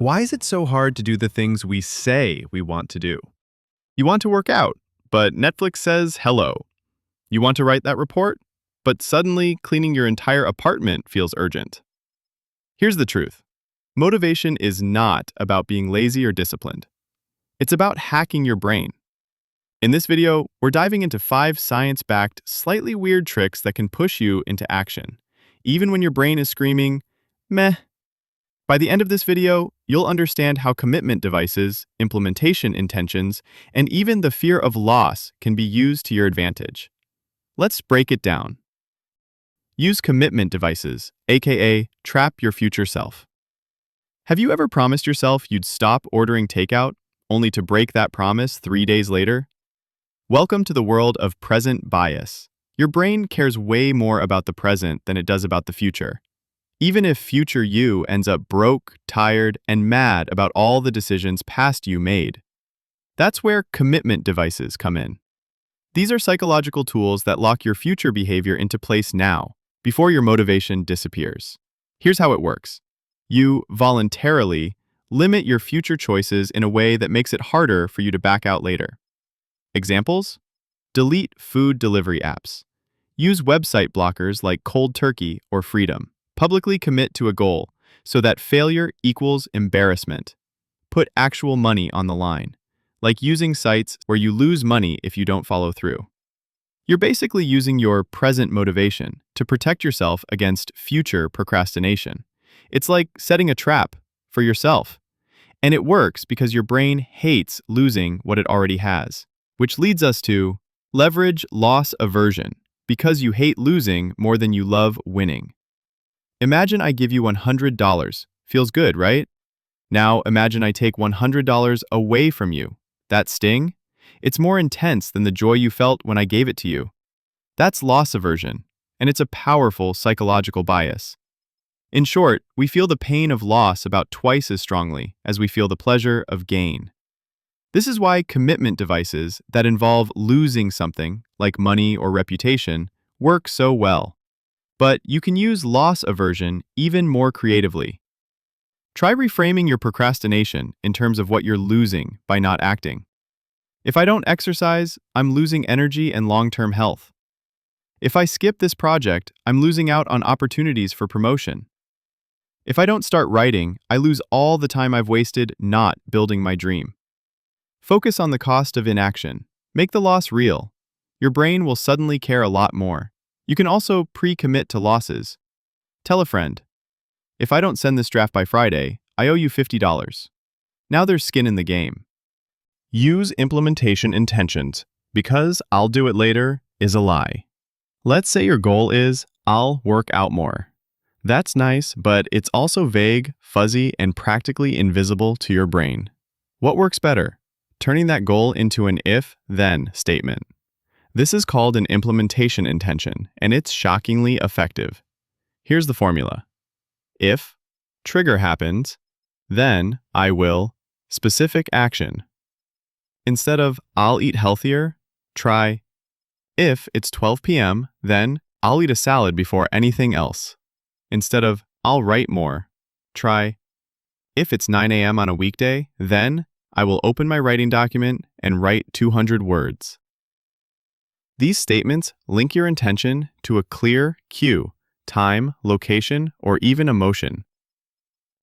Why is it so hard to do the things we say we want to do? You want to work out, but Netflix says hello. You want to write that report, but suddenly cleaning your entire apartment feels urgent. Here's the truth. Motivation is not about being lazy or disciplined. It's about hacking your brain. In this video, we're diving into 5 science-backed, slightly weird tricks that can push you into action, even when your brain is screaming, meh. By the end of this video, you'll understand how commitment devices, implementation intentions, and even the fear of loss can be used to your advantage. Let's break it down. Use commitment devices, aka trap your future self. Have you ever promised yourself you'd stop ordering takeout, only to break that promise 3 days later? Welcome to the world of present bias. Your brain cares way more about the present than it does about the future. Even if future you ends up broke, tired, and mad about all the decisions past you made. That's where commitment devices come in. These are psychological tools that lock your future behavior into place now, before your motivation disappears. Here's how it works. You voluntarily limit your future choices in a way that makes it harder for you to back out later. Examples? Delete food delivery apps. Use website blockers like Cold Turkey or Freedom. Publicly commit to a goal so that failure equals embarrassment. Put actual money on the line, like using sites where you lose money if you don't follow through. You're basically using your present motivation to protect yourself against future procrastination. It's like setting a trap for yourself. And it works because your brain hates losing what it already has, which leads us to leverage loss aversion, because you hate losing more than you love winning. Imagine I give you $100. Feels good, right? Now imagine I take $100 away from you. That sting? It's more intense than the joy you felt when I gave it to you. That's loss aversion, and it's a powerful psychological bias. In short, we feel the pain of loss about twice as strongly as we feel the pleasure of gain. This is why commitment devices that involve losing something, like money or reputation, work so well. But you can use loss aversion even more creatively. Try reframing your procrastination in terms of what you're losing by not acting. If I don't exercise, I'm losing energy and long-term health. If I skip this project, I'm losing out on opportunities for promotion. If I don't start writing, I lose all the time I've wasted not building my dream. Focus on the cost of inaction. Make the loss real. Your brain will suddenly care a lot more. You can also pre-commit to losses. Tell a friend, if I don't send this draft by Friday, I owe you $50. Now there's skin in the game. Use implementation intentions, because I'll do it later is a lie. Let's say your goal is, I'll work out more. That's nice, but it's also vague, fuzzy, and practically invisible to your brain. What works better? Turning that goal into an if-then statement. This is called an implementation intention, and it's shockingly effective. Here's the formula. If trigger happens, then I will specific action. Instead of I'll eat healthier, try if it's 12 p.m., then I'll eat a salad before anything else. Instead of I'll write more, try if it's 9 a.m. on a weekday, then I will open my writing document and write 200 words. These statements link your intention to a clear cue, time, location, or even emotion.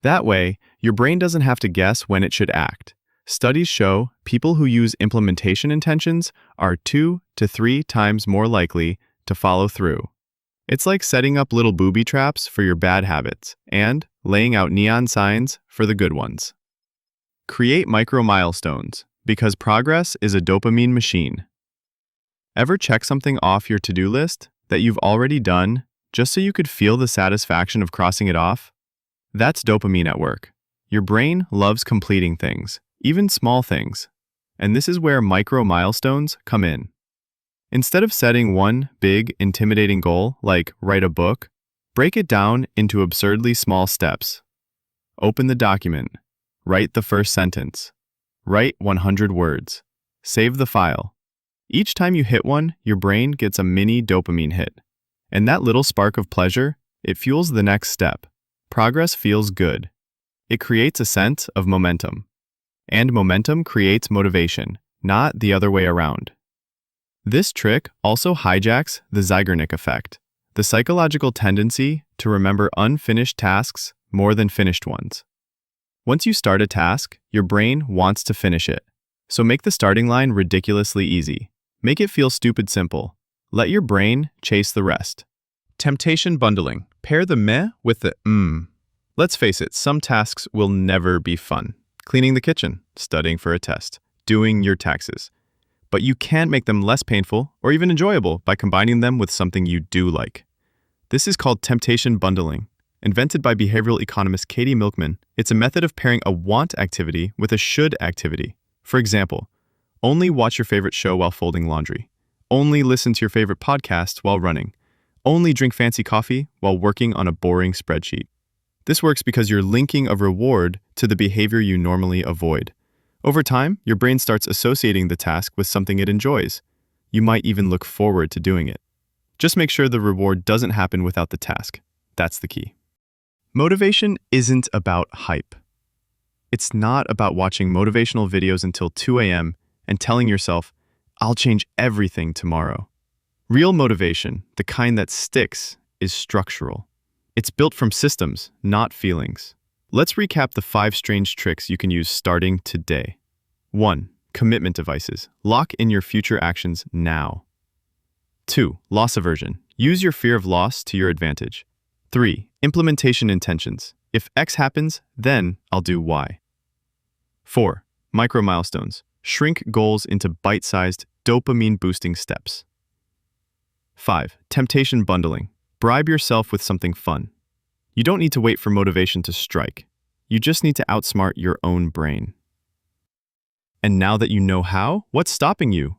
That way, your brain doesn't have to guess when it should act. Studies show people who use implementation intentions are 2 to 3 times more likely to follow through. It's like setting up little booby traps for your bad habits and laying out neon signs for the good ones. Create micro-milestones, because progress is a dopamine machine. Ever check something off your to-do list that you've already done just so you could feel the satisfaction of crossing it off? That's dopamine at work. Your brain loves completing things, even small things. And this is where micro-milestones come in. Instead of setting one big, intimidating goal, like write a book, break it down into absurdly small steps. Open the document. Write the first sentence. Write 100 words. Save the file. Each time you hit one, your brain gets a mini dopamine hit. And that little spark of pleasure, it fuels the next step. Progress feels good. It creates a sense of momentum. And momentum creates motivation, not the other way around. This trick also hijacks the Zeigarnik effect, the psychological tendency to remember unfinished tasks more than finished ones. Once you start a task, your brain wants to finish it. So make the starting line ridiculously easy. Make it feel stupid simple. Let your brain chase the rest. Temptation bundling. Pair the meh with the Let's face it, some tasks will never be fun. Cleaning the kitchen, studying for a test, doing your taxes. But you can make them less painful or even enjoyable by combining them with something you do like. This is called temptation bundling. Invented by behavioral economist Katie Milkman, it's a method of pairing a want activity with a should activity. For example, only watch your favorite show while folding laundry. Only listen to your favorite podcast while running. Only drink fancy coffee while working on a boring spreadsheet. This works because you're linking a reward to the behavior you normally avoid. Over time, your brain starts associating the task with something it enjoys. You might even look forward to doing it. Just make sure the reward doesn't happen without the task. That's the key. Motivation isn't about hype. It's not about watching motivational videos until 2 a.m. and telling yourself, I'll change everything tomorrow. Real motivation, the kind that sticks, is structural. It's built from systems, not feelings. Let's recap the 5 strange tricks you can use starting today. 1. Commitment devices. Lock in your future actions now. 2. Loss aversion. Use your fear of loss to your advantage. 3. Implementation intentions. If X happens, then I'll do Y. 4. Micro-milestones. Shrink goals into bite-sized, dopamine-boosting steps. 5. Temptation bundling. Bribe yourself with something fun. You don't need to wait for motivation to strike. You just need to outsmart your own brain. And now that you know how, what's stopping you?